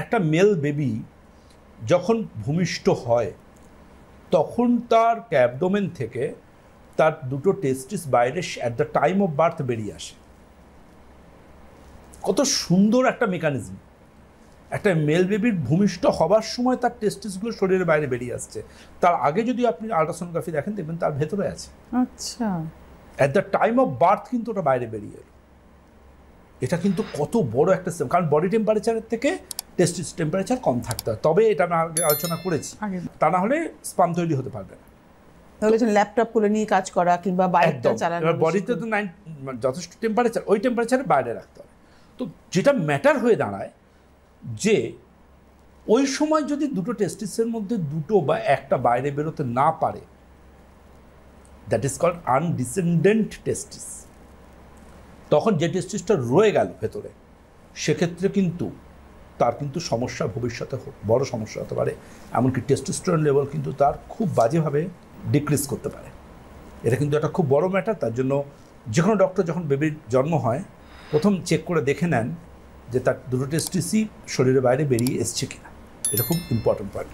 একটা male baby যখন ভূমিষ্ঠ হয় তখন তার অ্যাবডোমেন থেকে তার দুটো টেস্টিস বাইরে at the time of birth বেরিয়ে আসে। কত সুন্দর একটা মেকানিজম। একটা মেল বেবির ভূমিষ্ঠ হবার সময় তার টেস্টিসগুলো শরীরের বাইরে বেরিয়ে আসছে, তার আগে যদি আপনি আল্ট্রাসোনোগ্রাফি দেখেন দেখবেন তার ভেতরে আছে। আচ্ছা, at the time of birth কিন্তু ওটা বাইরে বেরিয়ে এলো। এটা কিন্তু কত বড় একটা সিস্টেম, কারণ বডি টেম্পারেচারের থেকে টেস্টিস টেম্পারেচার কম থাকতে হয়, তবে এটা আমি আগে আলোচনা করেছি, তা না হলে স্পাম তৈরি হতে পারবে না। তাহলে ল্যাপটপ খুলে নিয়ে কাজ করা কিংবা বাইকটা চালানো, বডিতে তো যথেষ্ট টেম্পারেচার, ওই টেম্পারেচারে বাইরে রাখতে হবে। তো যেটা ম্যাটার হয়ে দাঁড়ায় যে ওই সময় যদি দুটো টেস্টিসের মধ্যে দুটো বা একটা বাইরে বেরোতে না পারে, দ্যাট ইজ কল্ড আনডিসেন্ডেন্ট টেস্টিস। তখন যে টেস্টিসটা রয়ে গেল ভেতরে, সেক্ষেত্রে কিন্তু তার কিন্তু সমস্যা ভবিষ্যতে বড় সমস্যা হতে পারে, এমনকি টেস্টোস্টেরন লেভেল কিন্তু তার খুব বাজেভাবে ডিক্রিজ করতে পারে। এটা কিন্তু একটা খুব বড় ম্যাটার। তার জন্য যে কোনো ডক্টর যখন বেবির জন্ম হয় প্রথম চেক করে দেখে নেন যে তার দুটো টেস্টিসই শরীরের বাইরে বেরিয়ে এসছে কিনা। এটা খুব ইম্পর্টেন্ট পয়েন্ট।